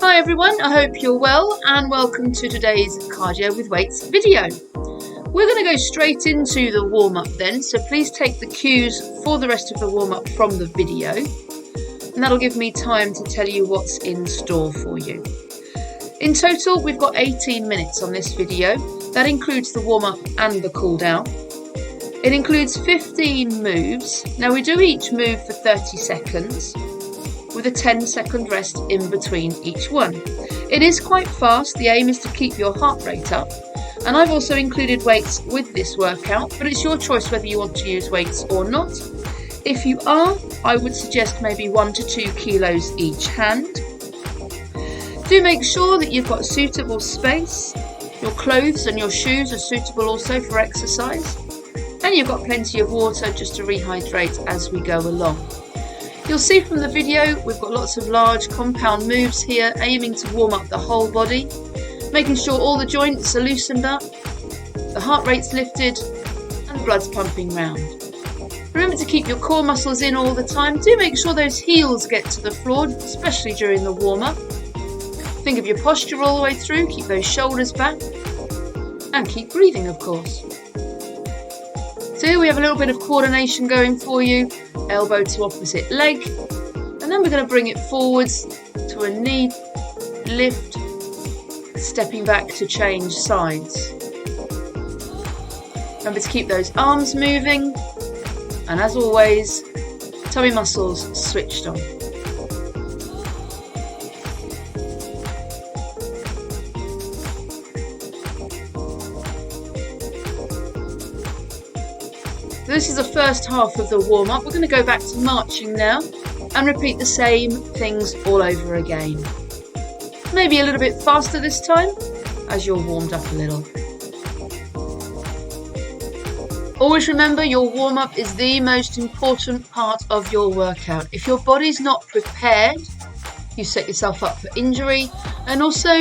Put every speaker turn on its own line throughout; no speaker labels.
Hi everyone, I hope you're well and welcome to today's Cardio with Weights video. We're going to go straight into the warm-up then, so please take the cues for the rest of the warm-up from the video and that'll give me time to tell you what's in store for you. In total we've got 18 minutes on this video. That includes the warm-up and the cool-down. It includes 15 moves. Now we do each move for 30 seconds. With a 10-second rest in between each one. It is quite fast, the aim is to keep your heart rate up, and I've also included weights with this workout, but it's your choice whether you want to use weights or not. If you are, I would suggest maybe 1 to 2 kilos each hand. Do make sure that you've got suitable space, your clothes and your shoes are suitable also for exercise, and you've got plenty of water just to rehydrate as we go along. You'll see from the video we've got lots of large compound moves here aiming to warm up the whole body, making sure all the joints are loosened up, the heart rate's lifted and the blood's pumping round. Remember to keep your core muscles in all the time. Do make sure those heels get to the floor, especially during the warm-up. Think of your posture all the way through, keep those shoulders back and keep breathing of course. So here we have a little bit of coordination going for you, elbow to opposite leg, and then we're going to bring it forwards to a knee lift, stepping back to change sides. Remember to keep those arms moving, and as always, tummy muscles switched on. This is the first half of the warm-up. We're going to go back to marching now and repeat the same things all over again. Maybe a little bit faster this time as you're warmed up a little. Always remember your warm-up is the most important part of your workout. If your body's not prepared, you set yourself up for injury, and also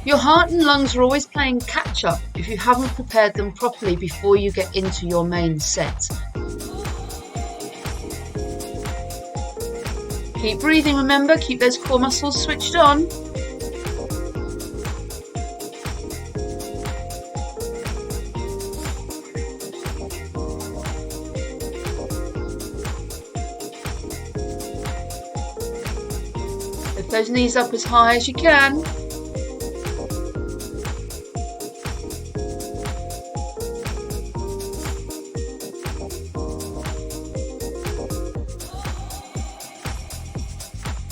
your heart and lungs are always playing catch up if you haven't prepared them properly before you get into your main set. Keep breathing, remember, keep those core muscles switched on. Lift those knees up as high as you can.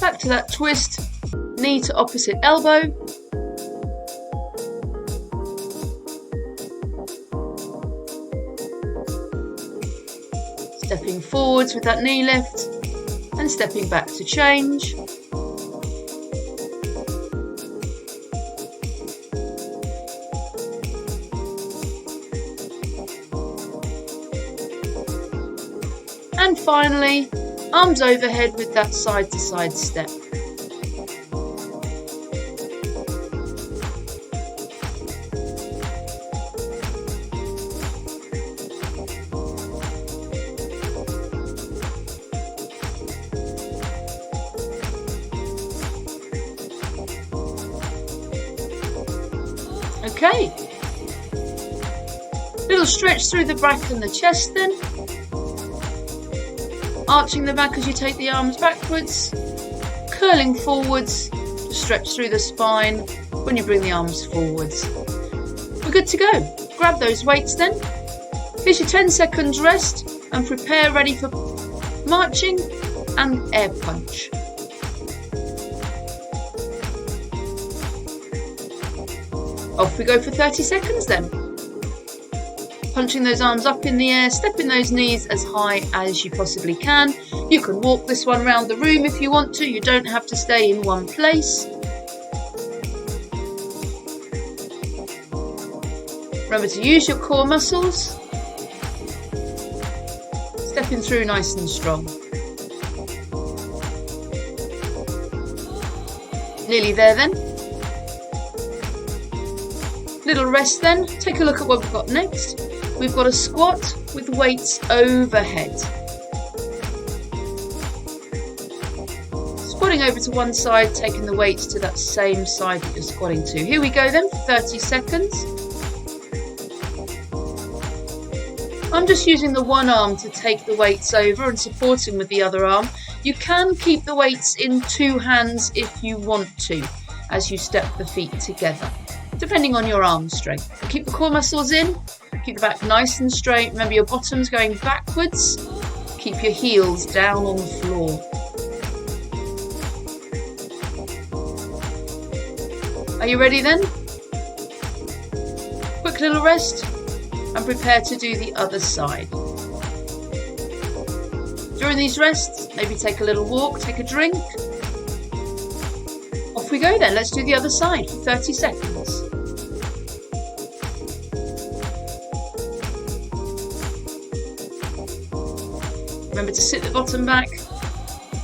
Back to that twist, knee to opposite elbow. Stepping forwards with that knee lift and stepping back to change. And finally, arms overhead with that side to side step. Okay. Little stretch through the back and the chest then. Arching the back as you take the arms backwards, curling forwards to stretch through the spine when you bring the arms forwards. We're good to go. Grab those weights then. Here's your 10 seconds rest and prepare ready for marching and air punch. Off we go for 30 seconds then. Punching those arms up in the air, stepping those knees as high as you possibly can. You can walk this one around the room if you want to, you don't have to stay in one place. Remember to use your core muscles. Stepping through nice and strong. Nearly there then. Little rest then. Take a look at what we've got next. We've got a squat with weights overhead. Squatting rolling over to one side, taking the weights to that same side that you're squatting to. Here we go then for 30 seconds. I'm just using the one arm to take the weights over and supporting with the other arm. You can keep the weights in two hands if you want to, as you step the feet together, depending on your arm strength. Keep the core muscles in, keep the back nice and straight. Remember your bottom's going backwards. Keep your heels down on the floor. Are you ready then? Quick little rest and prepare to do the other side. During these rests, maybe take a little walk, take a drink. Off we go then, let's do the other side for 30 seconds. Remember to sit the bottom back,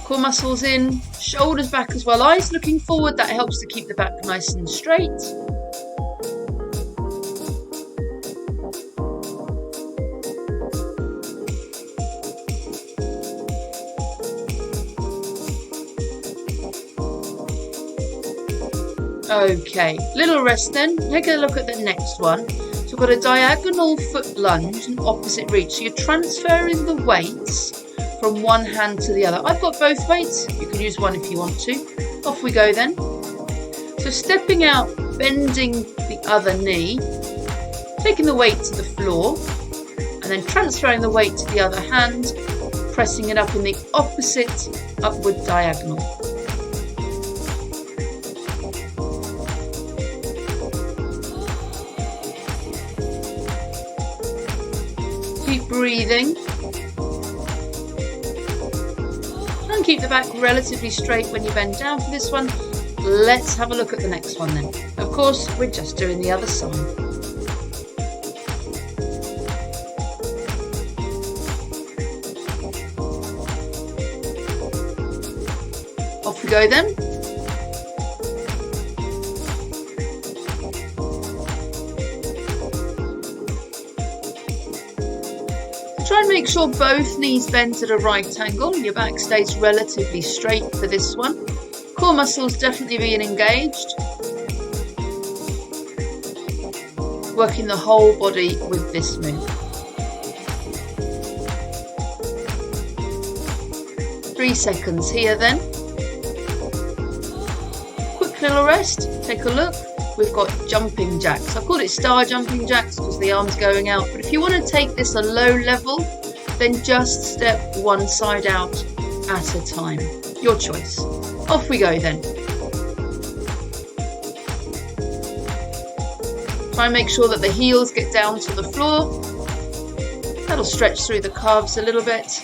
core muscles in, shoulders back as well, eyes looking forward, that helps to keep the back nice and straight. Okay, little rest then. Take a look at the next one. So we've got a diagonal foot lunge and opposite reach. So you're transferring the weights from one hand to the other. I've got both weights. You can use one if you want to. Off we go then. So stepping out, bending the other knee, taking the weight to the floor, and then transferring the weight to the other hand, pressing it up in the opposite upward diagonal. Keep breathing. And keep the back relatively straight when you bend down for this one. Let's have a look at the next one then. Of course, we're just doing the other side. Off we go then. Try and make sure both knees bend at a right angle and your back stays relatively straight for this one. Core muscles definitely being engaged. Working the whole body with this move. 3 seconds here then. Quick little rest, take a look. We've got jumping jacks. I've called it star jumping jacks because the arm's going out. But if you want to take this a low level, then just step one side out at a time. Your choice. Off we go then. Try and make sure that the heels get down to the floor. That'll stretch through the calves a little bit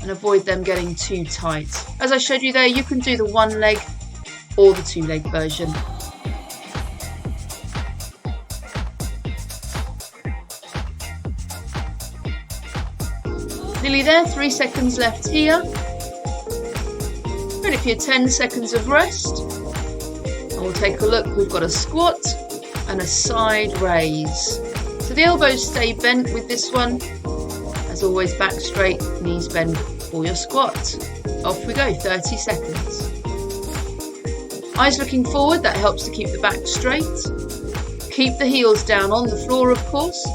and avoid them getting too tight. As I showed you there, you can do the one leg or the 2-leg version. Nearly there, 3 seconds left here. Ready for your 10 seconds of rest. And we'll take a look. We've got a squat and a side raise. So the elbows stay bent with this one. As always, back straight, knees bend for your squat. Off we go, 30 seconds. Eyes looking forward, that helps to keep the back straight. Keep the heels down on the floor, of course.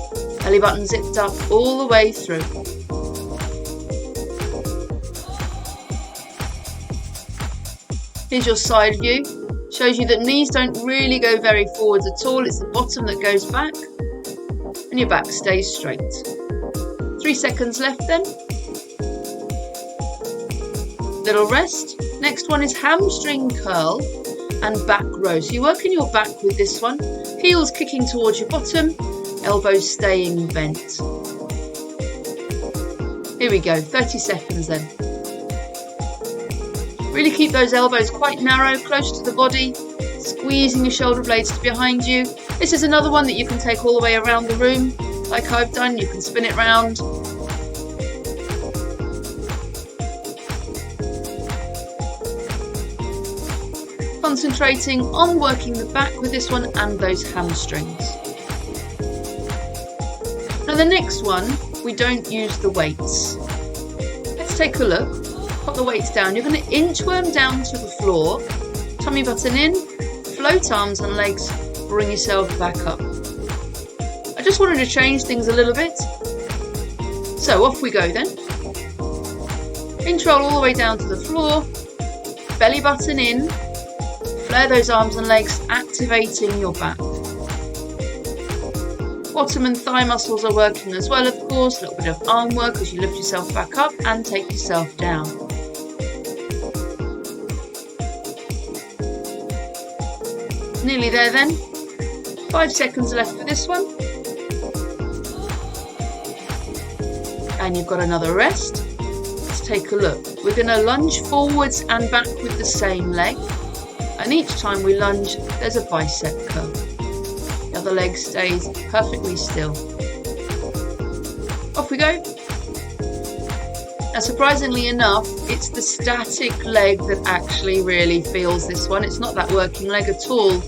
Belly button zipped up all the way through. Here's your side view. Shows you that knees don't really go very forwards at all. It's the bottom that goes back and your back stays straight. 3 seconds left then. Little rest. Next one is hamstring curl and back row. So you're working your back with this one. Heels kicking towards your bottom, elbows staying bent. Here we go, 30 seconds then. Really keep those elbows quite narrow, close to the body, squeezing your shoulder blades to behind you. This is another one that you can take all the way around the room, like I've done. You can spin it round. Concentrating on working the back with this one and those hamstrings. Now the next one, we don't use the weights. Let's take a look. pop the weights down. You're going to inchworm down to the floor, tummy button in, float arms and legs, bring yourself back up. I just wanted to change things a little bit. So off we go then. Inch roll all the way down to the floor, belly button in, flare those arms and legs, activating your back. Bottom and thigh muscles are working as well, of course. A little bit of arm work as you lift yourself back up and take yourself down. Nearly there then. 5 seconds left for this one. And you've got another rest. Let's take a look. We're going to lunge forwards and back with the same leg. And each time we lunge, there's a bicep curl. The other leg stays perfectly still. Off we go. Now, surprisingly enough, it's the static leg that actually really feels this one. It's not that working leg at all.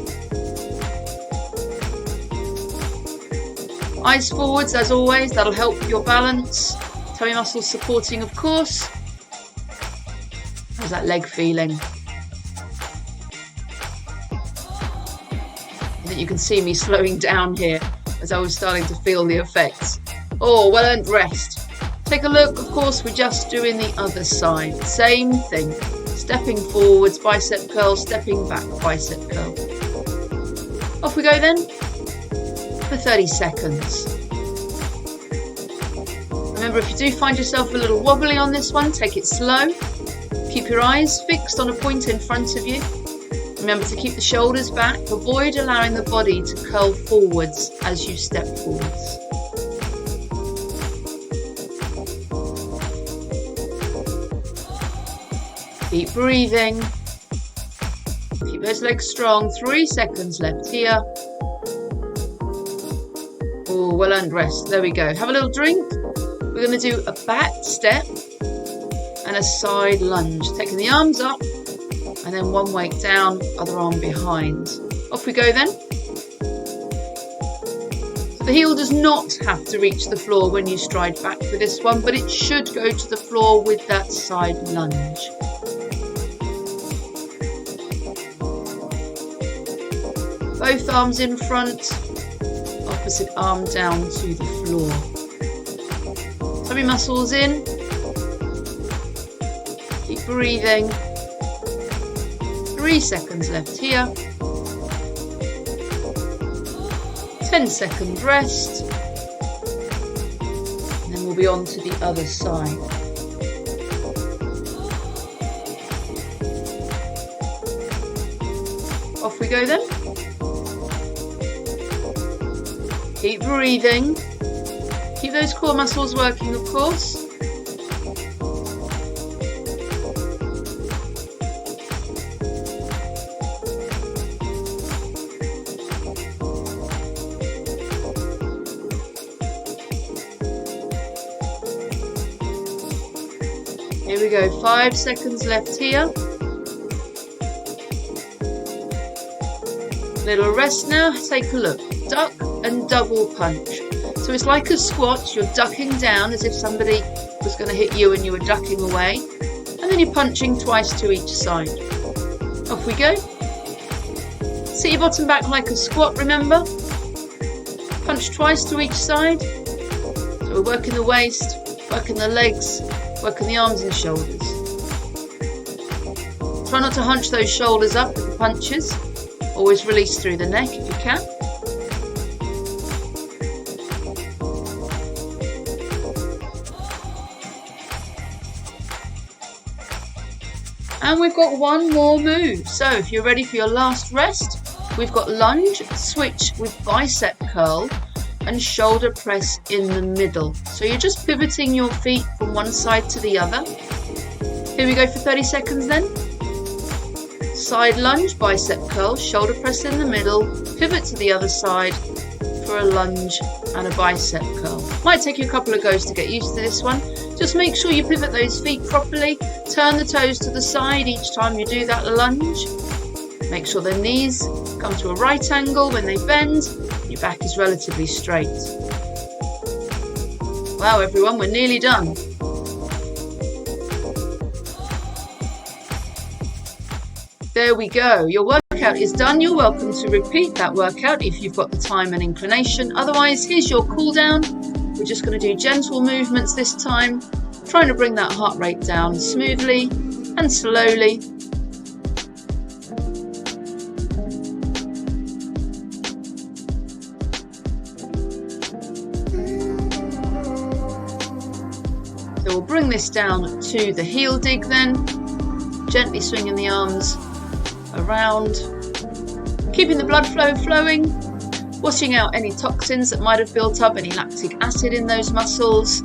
Eyes forwards as always, that'll help with your balance. Tummy muscles supporting, of course. How's that leg feeling? I think you can see me slowing down here as I was starting to feel the effects. Oh, well earned rest. Take a look, of course, we're just doing the other side. Same thing. Stepping forwards, bicep curl, stepping back, bicep curl. Off we go then for 30 seconds. Remember, if you do find yourself a little wobbly on this one, take it slow. Keep your eyes fixed on a point in front of you. Remember to keep the shoulders back. Avoid allowing the body to curl forwards as you step forwards. Keep breathing. Keep those legs strong. 3 seconds left here. Oh, well earned rest. There we go. Have a little drink. We're going to do a back step and a side lunge. Taking the arms up and then one weight down, other arm behind. Off we go then. So the heel does not have to reach the floor when you stride back for this one, but it should go to the floor with that side lunge. Both arms in front, opposite arm down to the floor. Tummy muscles in. Keep breathing. 3 seconds left here. 10-second rest. And then we'll be on to the other side. Off we go then. Keep breathing. Keep those core muscles working, of course. Here we go, 5 seconds left here. Little rest now, take a look. Duck and double punch. So it's like a squat, you're ducking down as if somebody was going to hit you and you were ducking away. And then you're punching twice to each side. Off we go. Sit your bottom back like a squat, remember. Punch twice to each side. So we're working the waist, working the legs, working the arms and shoulders. Try not to hunch those shoulders up with the punches. Always release through the neck if you can. And we've got one more move. So if you're ready for your last rest, we've got lunge, switch with bicep curl and shoulder press in the middle. So you're just pivoting your feet from one side to the other. Here we go for 30 seconds then. Side lunge, bicep curl, shoulder press in the middle, pivot to the other side for a lunge and a bicep curl. Might take you a couple of goes to get used to this one. Just make sure you pivot those feet properly. Turn the toes to the side each time you do that lunge. Make sure the knees come to a right angle when they bend. Your back is relatively straight. Wow, everyone, we're nearly done. There we go. Your workout is done. You're welcome to repeat that workout if you've got the time and inclination. Otherwise, here's your cool down. We're just going to do gentle movements this time, trying to bring that heart rate down smoothly and slowly. So we'll bring this down to the heel dig then, gently swinging the arms around, keeping the blood flow flowing, washing out any toxins that might have built up, any lactic acid in those muscles.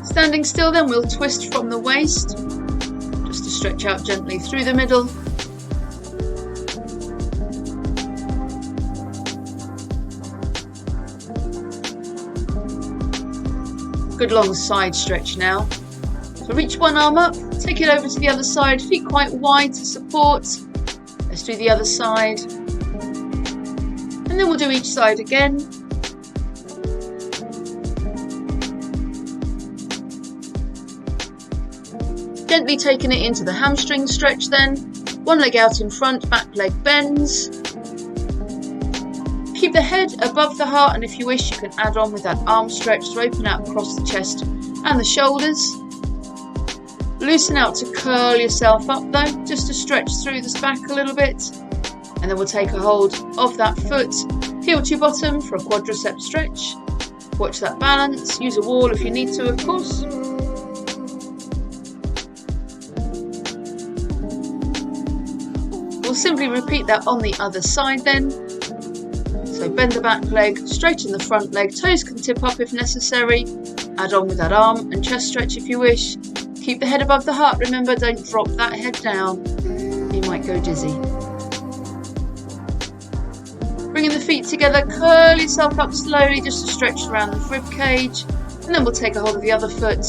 Standing still then, we'll twist from the waist, just to stretch out gently through the middle. Good long side stretch now. So reach one arm up, take it over to the other side, feet quite wide to support. Let's do the other side. And then we'll do each side again. Gently taking it into the hamstring stretch then. One leg out in front, back leg bends. Keep the head above the heart, and if you wish you can add on with that arm stretch to open out across the chest and the shoulders. Loosen out to curl yourself up though, just to stretch through this back a little bit. And then we'll take a hold of that foot, heel to bottom for a quadricep stretch. Watch that balance, use a wall if you need to, of course. We'll simply repeat that on the other side then. So bend the back leg, straighten the front leg, toes can tip up if necessary. Add on with that arm and chest stretch if you wish. Keep the head above the heart, remember, don't drop that head down. You might go dizzy. Bringing the feet together, curl yourself up slowly just to stretch around the rib cage. And then we'll take a hold of the other foot,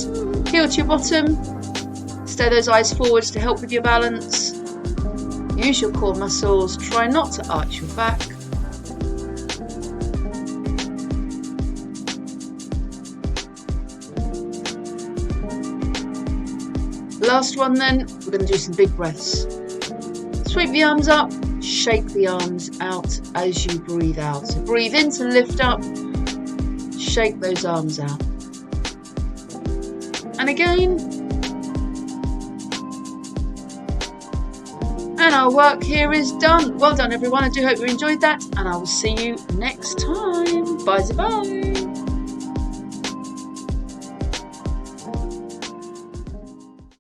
heel to your bottom. Stay those eyes forwards to help with your balance. Use your core muscles, try not to arch your back. Last one then, we're going to do some big breaths. Sweep the arms up, shake the arms out as you breathe out. So breathe in to lift up, shake those arms out. And again. And our work here is done. Well done everyone, I do hope you enjoyed that, and I will see you next time. Bye bye.